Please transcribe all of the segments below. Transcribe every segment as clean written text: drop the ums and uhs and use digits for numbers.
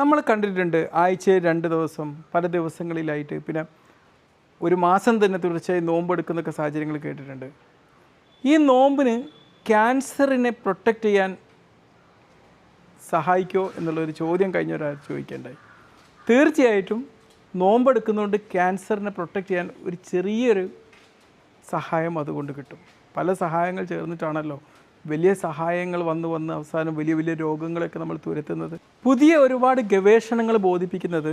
നമ്മൾ കണ്ടിട്ടുണ്ട് ആഴ്ചയിൽ 2 ദിവസം പല ദിവസങ്ങളിലായിട്ട് പിന്നെ ഒരു മാസം തന്നെ തുടർച്ചയായി നോമ്പെടുക്കുന്നൊക്കെ സാഹചര്യങ്ങൾ കേട്ടിട്ടുണ്ട്. ഈ നോമ്പിന് ക്യാൻസറിനെ പ്രൊട്ടക്റ്റ് ചെയ്യാൻ സഹായിക്കുമോ എന്നുള്ളൊരു ചോദ്യം കഴിഞ്ഞ ഒരാൾ ചോദിക്കേണ്ടായി. തീർച്ചയായിട്ടും നോമ്പെടുക്കുന്നതുകൊണ്ട് ക്യാൻസറിനെ പ്രൊട്ടക്റ്റ് ചെയ്യാൻ ഒരു ചെറിയൊരു സഹായം അതുകൊണ്ട് കിട്ടും. പല സഹായങ്ങൾ ചേർന്നിട്ടാണല്ലോ വലിയ സഹായങ്ങൾ വന്ന് അവസാനം വലിയ വലിയ രോഗങ്ങളൊക്കെ നമ്മൾ തുരത്തുന്നത്. പുതിയ ഒരുപാട് ഗവേഷണങ്ങൾ ബോധിപ്പിക്കുന്നത്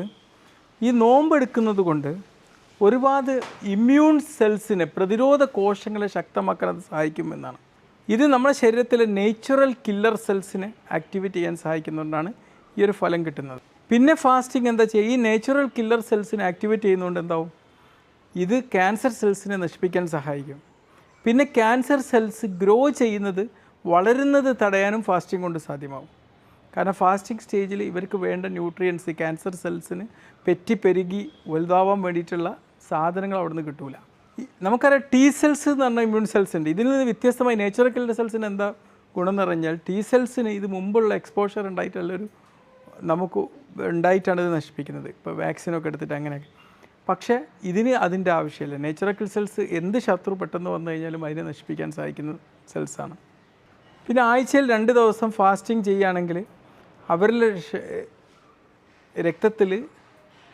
ഈ നോമ്പെടുക്കുന്നത് കൊണ്ട് ഒരുപാട് ഇമ്മ്യൂൺ സെൽസിനെ പ്രതിരോധ കോശങ്ങളെ ശക്തമാക്കാൻ അത് സഹായിക്കുമെന്നാണ്. ഇത് നമ്മുടെ ശരീരത്തിലെ നേച്ചുറൽ കില്ലർ സെൽസിനെ ആക്ടിവേറ്റ് ചെയ്യാൻ സഹായിക്കുന്നതുകൊണ്ടാണ് ഈ ഒരു ഫലം കിട്ടുന്നത്. പിന്നെ ഫാസ്റ്റിംഗ് എന്താ ചെയ്യുക, ഈ നേച്ചുറൽ കില്ലർ സെൽസിനെ ആക്ടിവേറ്റ് ചെയ്യുന്നതുകൊണ്ട് എന്താവും, ഇത് ക്യാൻസർ സെൽസിനെ നശിപ്പിക്കാൻ സഹായിക്കും. പിന്നെ ക്യാൻസർ സെൽസ് ഗ്രോ ചെയ്യുന്നത് വളരുന്നത് തടയാനും ഫാസ്റ്റിംഗ് കൊണ്ട് സാധ്യമാവും. കാരണം ഫാസ്റ്റിംഗ് സ്റ്റേജിൽ ഇവർക്ക് വേണ്ട ന്യൂട്രിയൻസ് ക്യാൻസർ സെൽസിന് പെരുകി വലുതാവാൻ വേണ്ടിയിട്ടുള്ള സാധനങ്ങൾ അവിടെ നിന്ന് കിട്ടൂല. നമുക്കറിയാം ടി സെൽസ് എന്ന് പറഞ്ഞാൽ ഇമ്മ്യൂൺ സെൽസ് ഉണ്ട്. ഇതിൽ നിന്ന് വ്യത്യസ്തമായി നേച്ചുറൽ കില്ലർ സെൽസിന് എന്താ ഗുണം എന്ന് പറഞ്ഞാൽ ടി സെൽസിന് ഇത് മുമ്പുള്ള എക്സ്പോഷർ ഉണ്ടായിട്ടുള്ളൊരു നമുക്ക് ഉണ്ടായിട്ടാണ് ഇത് നശിപ്പിക്കുന്നത്. ഇപ്പോൾ വാക്സിനൊക്കെ എടുത്തിട്ട് അങ്ങനെയൊക്കെ. പക്ഷേ ഇതിന് അതിൻ്റെ ആവശ്യമില്ല. നേച്ചുറൽ കില്ലർ സെൽസ് എന്ത് ശത്രു പെട്ടെന്ന് വന്നു കഴിഞ്ഞാലും അതിനെ നശിപ്പിക്കാൻ സഹായിക്കുന്ന സെൽസാണ്. പിന്നെ ആഴ്ചയിൽ 2 ദിവസം ഫാസ്റ്റിംഗ് ചെയ്യുകയാണെങ്കിൽ അവരിലെ രക്തത്തിൽ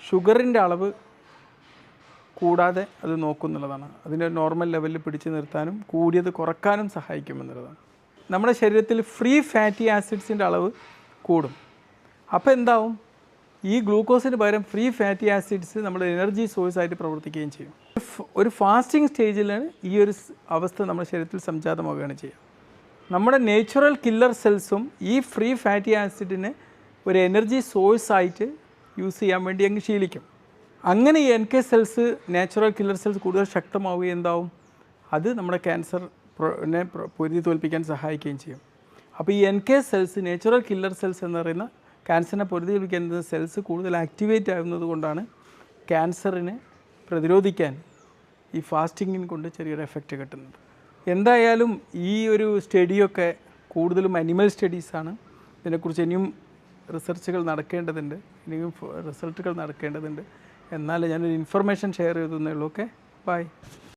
ഷുഗറിൻ്റെ അളവ് കൂടാതെ അത് നോക്കുന്നുള്ളതാണ്. അതിൻ്റെ നോർമൽ ലെവലിൽ പിടിച്ചു നിർത്താനും കൂടിയത് കുറക്കാനും സഹായിക്കുമെന്നുള്ളതാണ്. നമ്മുടെ ശരീരത്തിൽ ഫ്രീ ഫാറ്റി ആസിഡ്സിൻ്റെ അളവ് കൂടും. അപ്പോൾ എന്താവും, ഈ ഗ്ലൂക്കോസിന് പകരം ഫ്രീ ഫാറ്റി ആസിഡ്സ് നമ്മുടെ എനർജി സോഴ്സായിട്ട് പ്രവർത്തിക്കുകയും ചെയ്യും. ഒരു ഫാസ്റ്റിംഗ് സ്റ്റേജിലാണ് ഈ ഒരു അവസ്ഥ നമ്മുടെ ശരീരത്തിൽ സംജാതമാവുകയാണ് ചെയ്യുക. നമ്മുടെ നേച്ചുറൽ കില്ലർ സെൽസും ഈ ഫ്രീ ഫാറ്റി ആസിഡിനെ ഒരു എനർജി സോഴ്സായിട്ട് യൂസ് ചെയ്യാൻ വേണ്ടി അങ്ങ് ശീലിക്കും. അങ്ങനെ ഈ NK cells natural killer cells കൂടുതൽ ശക്തമാവുകയും എന്താവും, അത് നമ്മുടെ ക്യാൻസറിനെ പൊരുതി തോൽപ്പിക്കാൻ സഹായിക്കുകയും ചെയ്യും. അപ്പോൾ ഈ NK cells natural killer cells എന്ന് പറയുന്ന ക്യാൻസറിനെ പൊരുതി തോൽപ്പിക്കുന്ന സെൽസ് കൂടുതൽ ആക്ടിവേറ്റ് ആകുന്നത് കൊണ്ടാണ് ക്യാൻസറിനെ പ്രതിരോധിക്കാൻ ഈ ഫാസ്റ്റിങ്ങിനെ കൊണ്ട് ചെറിയൊരു എഫക്റ്റ് കിട്ടുന്നത്. എന്തായാലും ഈ ഒരു സ്റ്റഡിയൊക്കെ കൂടുതലും അനിമൽ സ്റ്റഡീസാണ്. ഇതിനെക്കുറിച്ച് ഇനിയും റിസർച്ചുകൾ നടക്കേണ്ടതുണ്ട്, ഇനിയും റിസൾട്ടുകൾ നടക്കേണ്ടതുണ്ട്. എന്നാലും ഞാനൊരു ഇൻഫർമേഷൻ ഷെയർ ചെയ്തേ ഉള്ളൂ. Okay, by.